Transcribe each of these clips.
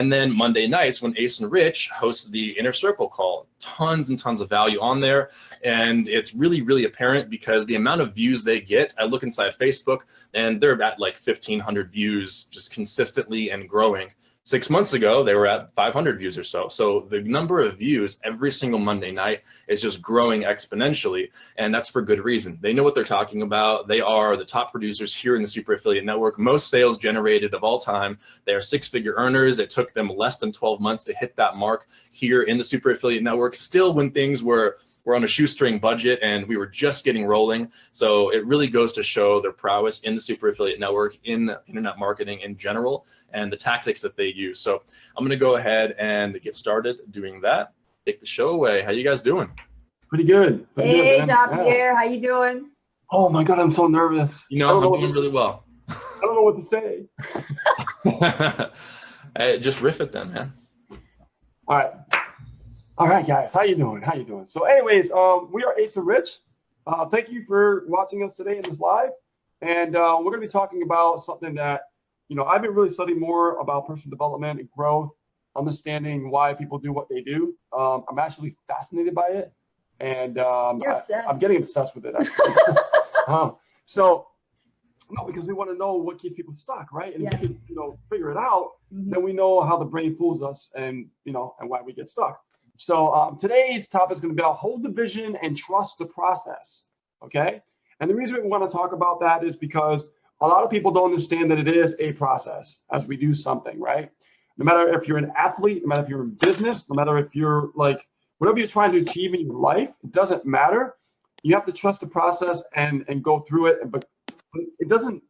And then Monday nights when Ace and Rich host the Inner Circle call, tons and tons of value on there. And it's really, really apparent because the amount of views they get, I look inside Facebook and they're at like 1,500 views just consistently and growing. 6 months ago, they were at 500 views or so. So the number of views every single Monday night is just growing exponentially. And that's for good reason. They know what they're talking about. They are the top producers here in the Super Affiliate Network. Most sales generated of all time. They are six-figure earners. It took them less than 12 months to hit that mark here in the Super Affiliate Network, still when things were on a shoestring budget and we were just getting rolling. So it really goes to show their prowess in the Super Affiliate Network, in internet marketing in general, and the tactics that they use. So I'm going to go ahead and get started doing that. Take the show away. How you guys doing? Pretty good. Hey, Jean-Pierre, how you doing? Oh my God, I'm so nervous. You know, I'm doing really well. I don't know what to say. Hey, just riff it then, man. All right, guys, how you doing? How you doing? So anyways, we are Ace and Rich. Thank you for watching us today in this live. And we're going to be talking about something that, you know, I've been really studying more about personal development and growth, understanding why people do what they do. I'm actually fascinated by it. And I'm getting obsessed with it, actually. No, because we want to know what keeps people stuck, right? And if we can, you know, figure it out, then we know how the brain fools us and, you know, and why we get stuck. So today's topic is going to be about hold the vision and trust the process, okay? And the reason we want to talk about that is because a lot of people don't understand that it is a process as we do something, right? No matter if you're an athlete, no matter if you're in business, no matter if you're like, whatever you're trying to achieve in your life, it doesn't matter. You have to trust the process and go through it, but it doesn't,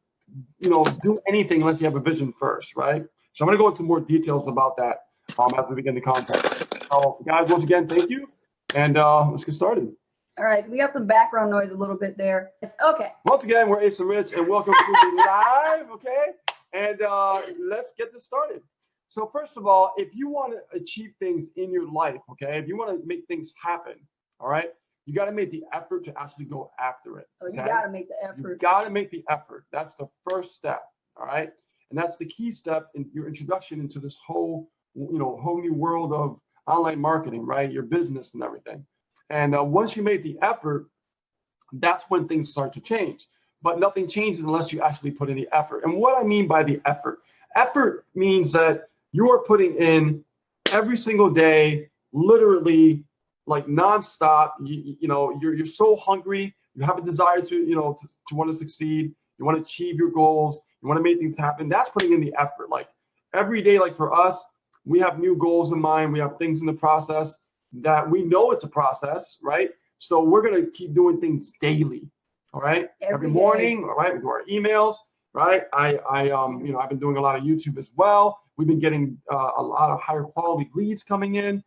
you know, do anything unless you have a vision first, right? So I'm going to go into more details about that as we begin the content. So guys, once again, thank you, and let's get started. All right, we got some background noise a little bit there. Okay. Once again, we're Ace and Rich, and welcome to the live, okay? And let's get this started. So first of all, if you want to achieve things in your life, okay, if you want to make things happen, all right, you got to make the effort to actually go after it. Okay? Oh, you got to make the effort. You got to make the effort. That's the first step, all right? And that's the key step in your introduction into this whole, you know, whole new world of online marketing, right? Your business and everything. And once you make the effort, that's when things start to change. But nothing changes unless you actually put in the effort. And what I mean by the effort means that you are putting in every single day, literally, like nonstop. You know, you're so hungry. You have a desire to, you know, to want to succeed. You want to achieve your goals. You want to make things happen. That's putting in the effort. Like every day, like for us, we have new goals in mind. We have things in the process that we know it's a process, right? So we're going to keep doing things daily, all right? Every morning, all right? We do our emails, right? You know, I've been doing a lot of YouTube as well. We've been getting a lot of higher quality leads coming in.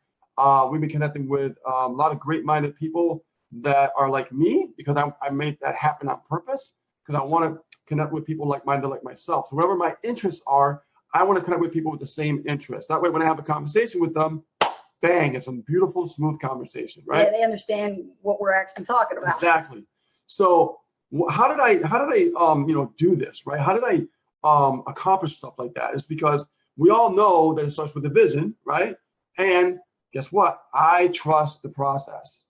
We've been connecting with a lot of great-minded people that are like me, because I made that happen on purpose, because I want to connect with people like-minded like myself. So whatever my interests are, I want to connect with people with the same interests. That way, when I have a conversation with them, bang, it's a beautiful, smooth conversation, right? Yeah, they understand what we're actually talking about. Exactly. So how did I you know, do this, right? How did I accomplish stuff like that? It's because we all know that it starts with a vision, right? And guess what? I trust the process.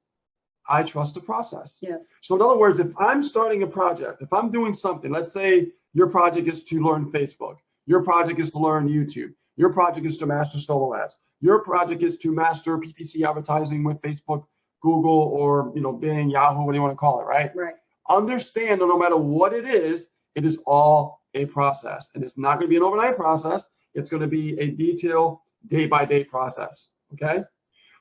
I trust the process. Yes. So in other words, if I'm starting a project, if I'm doing something, let's say your project is to learn Facebook. Your project is to learn YouTube. Your project is to master solo ads. Your project is to master PPC advertising with Facebook, Google, or, you know, Bing, Yahoo, what do you want to call it, right? Right. Understand that no matter what it is all a process. And it's not going to be an overnight process. It's going to be a detailed day-by-day process, okay?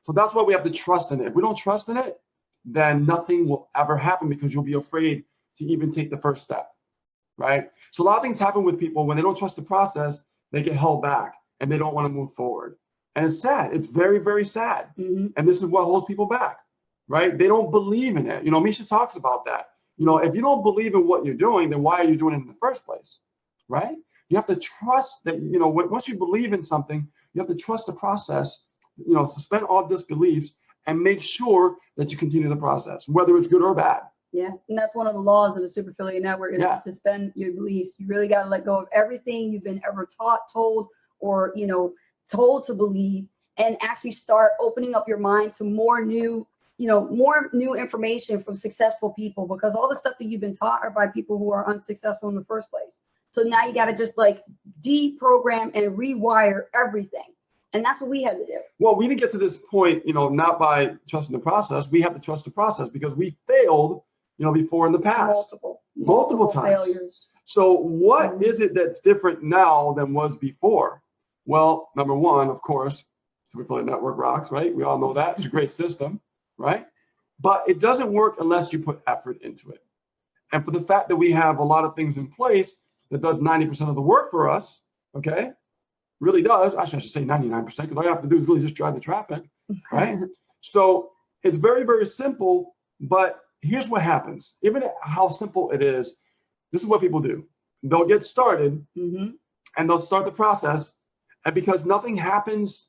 So that's why we have to trust in it. If we don't trust in it, then nothing will ever happen, because you'll be afraid to even take the first step, right? So a lot of things happen with people when they don't trust the process. They get held back and they don't want to move forward. And it's sad. It's very, very sad. And this is what holds people back, right? They don't believe in it. You know, Misha talks about that. You know, if you don't believe in what you're doing, then why are you doing it in the first place, right? You have to trust that, you know, once you believe in something, you have to trust the process, you know, suspend all disbeliefs and make sure that you continue the process, whether it's good or bad. Yeah, and that's one of the laws of the Super Affiliate Network, is to suspend your beliefs. You really got to let go of everything you've been ever taught, told, or, you know, told to believe, and actually start opening up your mind to more new, more new information from successful people, because all the stuff that you've been taught are by people who are unsuccessful in the first place. So now you got to just like deprogram and rewire everything. And that's what we had to do. Well, we didn't get to this point, not by trusting the process. We have to trust the process because we failed, before in the past. Multiple times. Failures. So what is it that's different now than was before? Well, number one, of course, Super Affiliate Network rocks, right? We all know that. It's a great system, right? But it doesn't work unless you put effort into it. And for the fact that we have a lot of things in place that does 90% of the work for us, okay? Really does. Actually, I should say 99%, because all you have to do is really just drive the traffic, right? So it's very, very simple, but here's what happens. Even how simple it is, this is what people do. They'll get started, and they'll start the process, and because nothing happens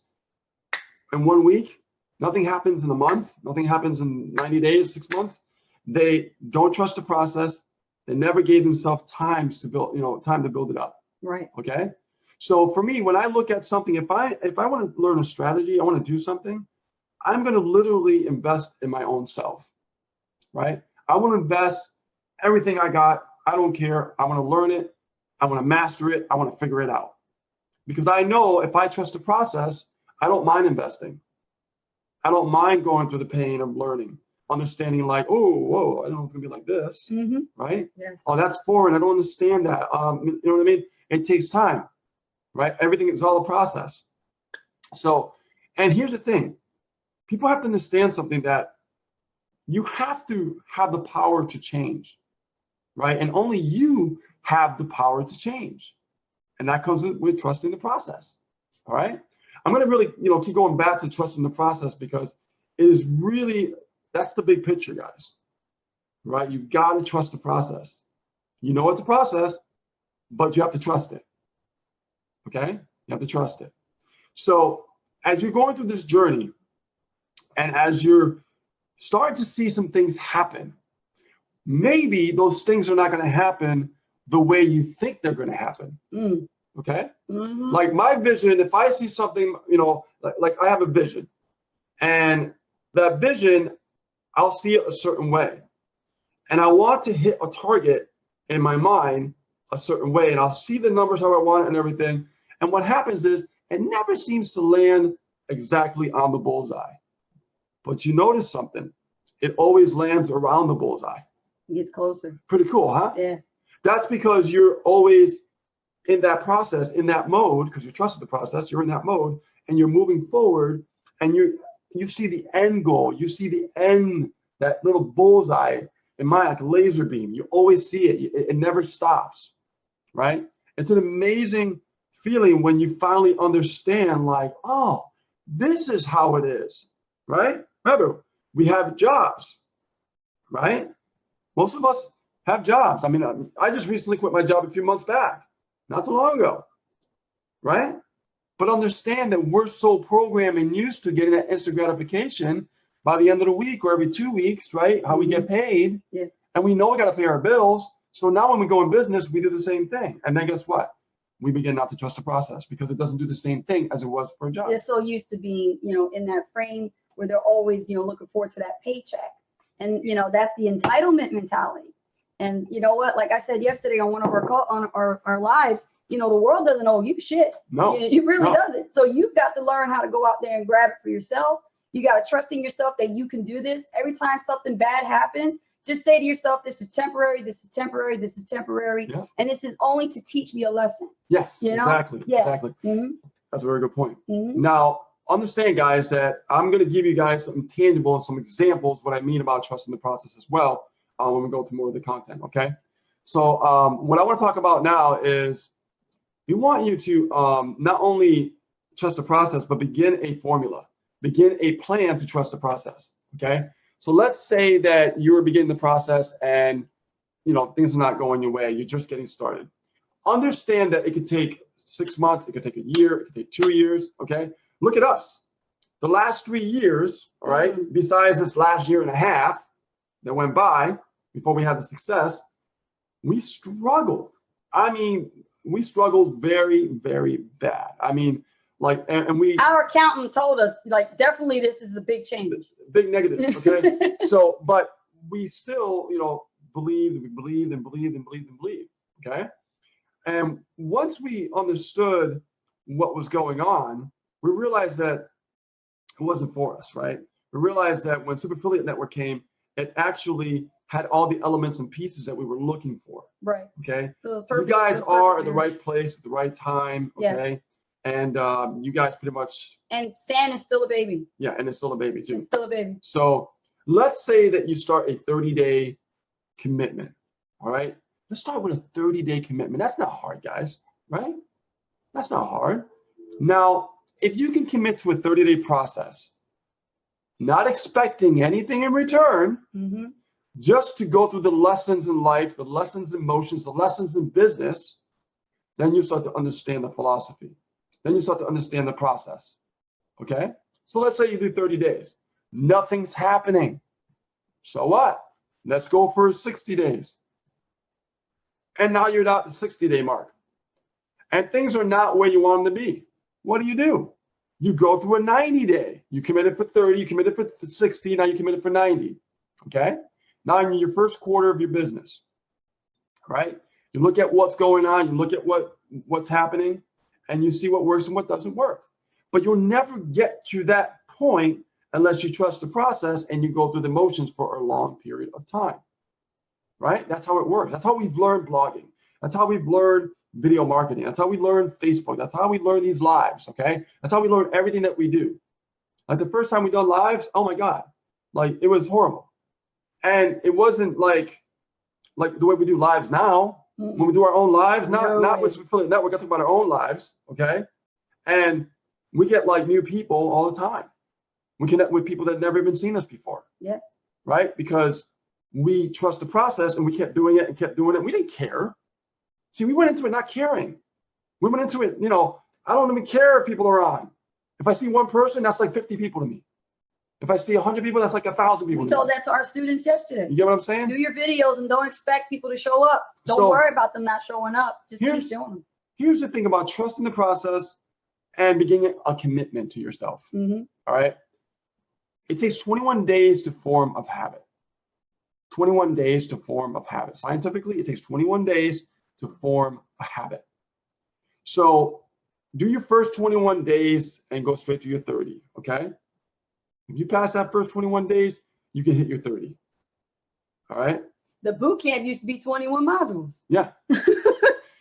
in 1 week, nothing happens in a month, nothing happens in 90 days, 6 months, they don't trust the process. They never gave themselves time to build it up. Right. Okay. So for me, when I look at something, if I want to learn a strategy, I want to do something, I'm going to literally invest in my own self, right? I want to invest everything I got. I don't care. I want to learn it. I want to master it. I want to figure it out. Because I know if I trust the process, I don't mind investing. I don't mind going through the pain of learning, understanding like, oh, whoa, I don't know it's going to be like this, right? Yes. Oh, that's foreign. I don't understand that. You know what I mean? It takes time. Right? Everything is all a process. So, and here's the thing. People have to understand something, that you have to have the power to change, right? And only you have the power to change. And that comes with trusting the process. All right? I'm going to really, keep going back to trusting the process, because it is really, that's the big picture, guys. Right? You got to trust the process. You know it's a process, but you have to trust it. Okay? You have to trust it. So as you're going through this journey, and as you're starting to see some things happen, maybe those things are not going to happen the way you think they're going to happen. Okay? Like my vision, if I see something, like I have a vision, and that vision, I'll see it a certain way. And I want to hit a target in my mind a certain way, and I'll see the numbers how I want it and everything. And what happens is it never seems to land exactly on the bullseye. But you notice something, it always lands around the bullseye. It gets closer. Pretty cool, huh? Yeah. That's because you're always in that process, in that mode, because you trusted the process, you're in that mode, and you're moving forward, and you see the end goal, you see the end, that little bullseye in mind, like a laser beam. You always see it. It never stops, right? It's an amazing feeling when you finally understand, like, oh, this is how it is, right? Remember, we have jobs, right? Most of us have jobs. I mean, I just recently quit my job a few months back, not too long ago, right? But understand that we're so programmed and used to getting that instant gratification by the end of the week or every 2 weeks, right? How we get paid. Yeah. And we know we got to pay our bills. So now when we go in business, we do the same thing. And then guess what? We begin not to trust the process, because it doesn't do the same thing as it was for a job. They're so used to being, in that frame where they're always, looking forward to that paycheck. And, that's the entitlement mentality. And you know what? Like I said yesterday on one of our lives, the world doesn't owe you shit. No. It really doesn't. So you've got to learn how to go out there and grab it for yourself. You got to trust in yourself that you can do this. Every time something bad happens, just say to yourself, this is temporary, this is temporary, this is temporary, and this is only to teach me a lesson. Yes, exactly. Yeah. Exactly. That's a very good point. Mm-hmm. Now, understand, guys, that I'm going to give you guys some tangible and some examples what I mean about trusting the process as well when we go to more of the content, okay? So what I want to talk about now is we want you to not only trust the process, but begin a formula, begin a plan to trust the process, okay? So let's say that you're beginning the process and things are not going your way, you're just getting started. Understand that it could take 6 months, it could take a year, it could take 2 years, okay? Look at us. The last 3 years, all right, besides this last year and a half that went by before we had the success, we struggled. I mean, we struggled very, very bad. I mean, Like, and we, Our accountant told us, like, definitely this is a big change. big negative, okay? So, but we still, you know, believed and believed and believed and believed and believed, okay? And once we understood what was going on, we realized that it wasn't for us, right? We realized that when Super Affiliate Network came, it actually had all the elements and pieces that we were looking for, Right. okay? So it was You perfect- guys it was are perfect at the marriage. right place at the right time, Yes. okay? And you guys pretty much, And San is still a baby. yeah, and it's still a baby too. It's still a baby. So let's say that you start a 30-day commitment, all right? Let's start with a 30-day commitment. That's not hard, guys, right? That's not hard. Now, if you can commit to a 30-day process, not expecting anything in return, Mm-hmm. just to go through the lessons in life, the lessons in motions, the lessons in business, then you start to understand the philosophy. Then you start to understand the process, okay? So let's say you do 30 days. Nothing's happening. So what? Let's go for 60 days. And now you're at the 60-day mark. And things are not where you want them to be. What do? You go through a 90-day. You committed for 30, you committed for 60, now you committed for 90, okay? Now you're in your first quarter of your business, right? You look at what's going on, you look at what's happening, and you see what works and what doesn't work. But you'll never get to that point unless you trust the process and you go through the motions for a long period of time, right? That's how it works. That's how we've learned blogging. That's how we've learned video marketing. That's how we learn Facebook. That's how we learn these lives, okay? That's how we learn everything that we do. Like the first time we done lives, oh my God, like it was horrible. And it wasn't like the way we do lives now. Mm-mm. When we do our own lives, No not way. with Affiliate Network, we're talking about our own lives, okay? And we get like new people all the time. We connect with people that never even seen us before, Yes. right? Because we trust the process and we kept doing it and kept doing it. We didn't care. See, we went into it not caring. We went into it, you know, I don't even care if people are on. If I see one person, that's like 50 people to me. If I see 100 people, that's like 1,000 people We to told me. that to our students yesterday. You get what I'm saying? Do your videos and don't expect people to show up. Don't So- worry about them not showing up. Just keep Here's- doing them. Here's the thing about trusting the process and beginning a commitment to yourself, Mm-hmm. all right? It takes 21 days to form a habit. 21 days to form a habit. Scientifically, it takes 21 days to form a habit. So do your first 21 days and go straight to your 30, okay? If you pass that first 21 days, you can hit your 30, all right? The boot camp used to be 21 modules. Yeah,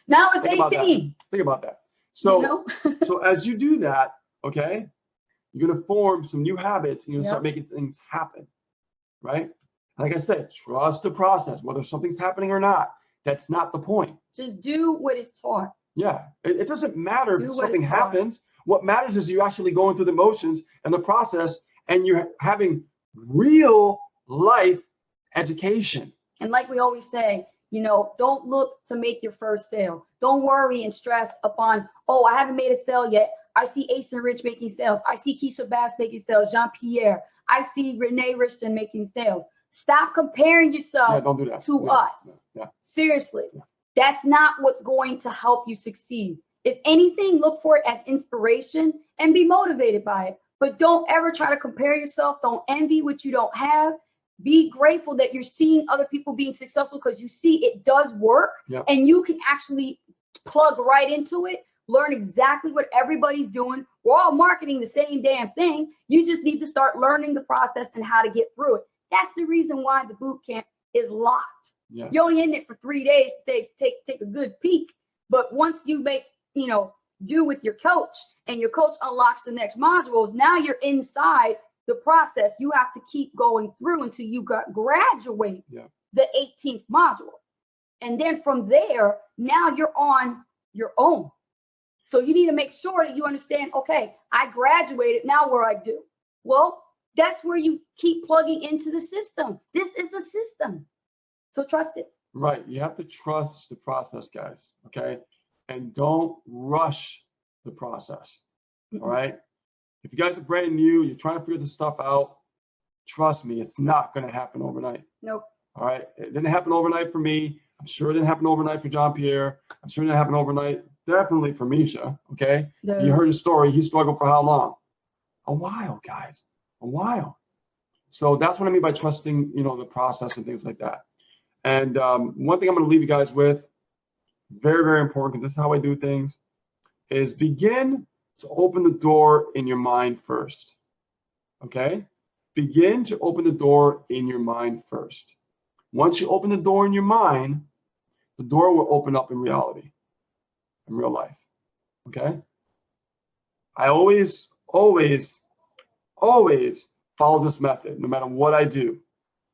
Now it's Think about that. 18. think about that. So, You know? so as you do that, okay, you're gonna form some new habits and you're gonna start making things happen, right? Like I said, trust the process, whether something's happening or not. That's not the point. Just do what is taught. Yeah, it doesn't matter Do if what something is taught. happens. What matters is you actually going through the motions and the process, and you're having real life education. And like we always say, you know, don't look to make your first sale. Don't worry and stress upon, oh, I haven't made a sale yet. I see Ace and Rich making sales. I see Keisha Bass making sales. Jean-Pierre. I see Renee Richton making sales. Stop comparing Yeah, yourself don't do that. to Yeah, us. Yeah, Seriously. Yeah. That's not what's going to help you succeed. If anything, look for it as inspiration and be motivated by it. But don't ever try to compare yourself. Don't envy what you don't have. Be grateful that you're seeing other people being successful because you see it does work. Yep. And you can actually plug right into it, learn exactly what everybody's doing. We're all marketing the same damn thing. You just need to start learning the process and how to get through it. That's the reason why the boot camp is locked. yeah. You're only in it for 3 days to take a good peek. But once you make, you know, do with your coach and your coach unlocks the next modules, now you're inside the process. You have to keep going through until you graduate Yeah. the 18th module. And then from there, now you're on your own. So you need to make sure that you understand, okay, I graduated, now what do I do? Well, that's where you keep plugging into the system. This is a system. So trust it. Right. You have to trust the process, guys. Okay. And don't rush the process. All right. If you guys are brand new, you're trying to figure this stuff out, trust me, it's not going to happen overnight. Nope. All right. It didn't happen overnight for me. I'm sure it didn't happen overnight for Jean-Pierre. I'm sure it didn't happen overnight definitely for Misha, okay? The- You heard his story. He struggled for how long? A while, guys, a while. So that's what I mean by trusting, you know, the process and things like that. And one thing I'm going to leave you guys with, very, very important, because this is how I do things, is begin to open the door in your mind first, okay? Begin to open the door in your mind first. Once you open the door in your mind, the door will open up in reality, in real life, okay? I always follow this method, no matter what I do.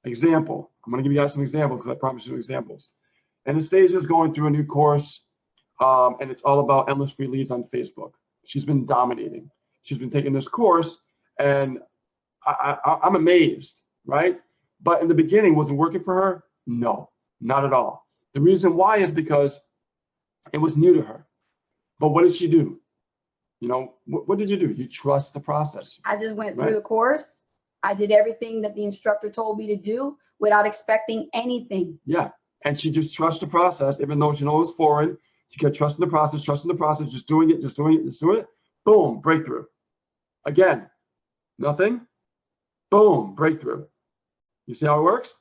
Example, I'm going to give you guys some examples because I promised you examples. And Anastasia is going through a new course, and it's all about endless free leads on Facebook. She's been dominating. She's been taking this course, and I'm amazed, right? But in the beginning, was it working for her? No, not at all. The reason why is because it was new to her. But what did she do? You know, what did you do? You trust the process. I just went through Right. the course. I did everything that the instructor told me to do without expecting anything. Yeah, and she just trusts the process, even though she knows it's foreign. She kept trusting the process, just doing it. Boom, breakthrough. Again, nothing. Boom, breakthrough. You see how it works?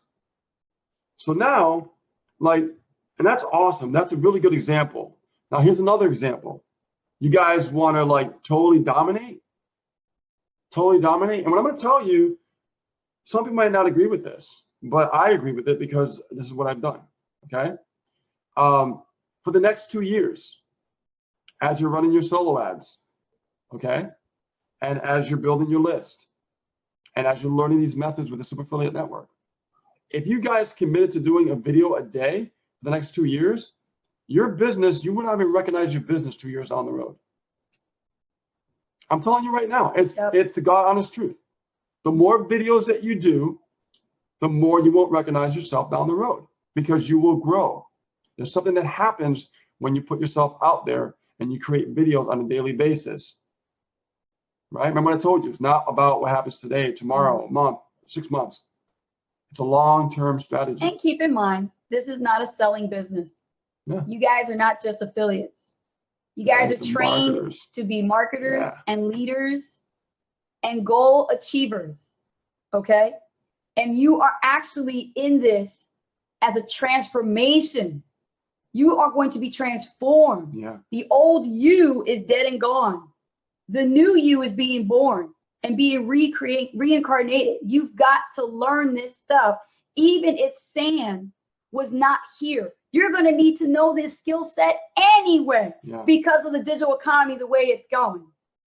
So now, like, and that's awesome. That's a really good example. Now here's another example. You guys want to like totally dominate? Totally dominate. And what I'm going to tell you, some people might not agree with this, but I agree with it because this is what I've done. Okay. For the next 2 years, as you're running your solo ads, okay, and as you're building your list, and as you're learning these methods with the Super Affiliate Network, if you guys committed to doing a video a day for the next 2 years, your business, you would not even recognize your business 2 years down the road. I'm telling you right now, it's the God honest truth. The more videos that you do, the more you won't recognize yourself down the road because you will grow. There's something that happens when you put yourself out there and you create videos on a daily basis. Right? Remember what I told you, it's not about what happens today, tomorrow, a month, 6 months. It's a long-term strategy. And keep in mind, this is not a selling business. Yeah. You guys are not just affiliates. You guys are It's trained marketers. to be marketers Yeah. and leaders and goal achievers, okay? And you are actually in this as a transformation. You are going to be transformed. Yeah. The old you is dead and gone. The new you is being born and being reincarnated. You've got to learn this stuff. Even if Sam was not here, you're going to need to know this skill set anyway Yeah. because of the digital economy, the way it's going.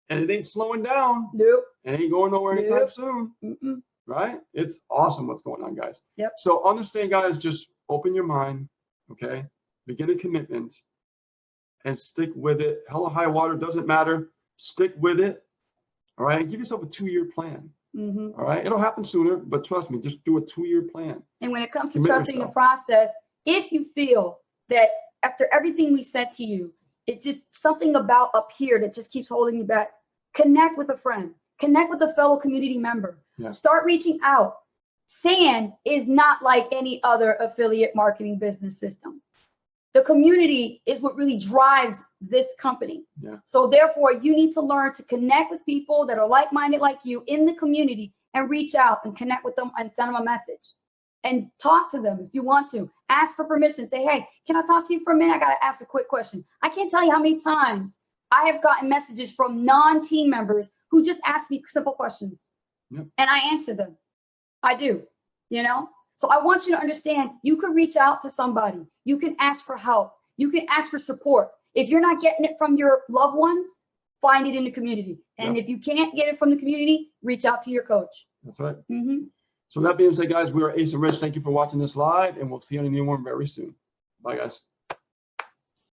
And it ain't slowing down. Nope. It ain't going nowhere anytime Nope. soon. Mm-mm. Right? It's awesome what's going on, guys. Yep. So understand, guys, just open your mind, okay? Begin a commitment and stick with it. Hell or high water, doesn't matter. Stick with it, all right? Give yourself a 2-year plan, Mm-hmm. all right? It'll happen sooner, but trust me, just do a 2-year plan. And when it comes to Commit trusting the yourself. process, if you feel that after everything we said to you, it's just something about up here that just keeps holding you back, connect with a friend, connect with a fellow community member, Yeah. start reaching out. SAN is not like any other affiliate marketing business system. The community is what really drives this company. Yeah. So therefore, you need to learn to connect with people that are like-minded like you in the community and reach out and connect with them and send them a message and talk to them if you want to. Ask for permission. Say, hey, can I talk to you for a minute? I got to ask a quick question. I can't tell you how many times I have gotten messages from non-team members who just ask me simple questions. Yep. And I answer them. I do, you know? So I want you to understand, you can reach out to somebody. You can ask for help. You can ask for support. If you're not getting it from your loved ones, find it in the community. And Yep. if you can't get it from the community, reach out to your coach. That's right. Mm-hmm. So that being said, guys, we are Ace and Rich. Thank you for watching this live, and we'll see you on a new one very soon. Bye, guys.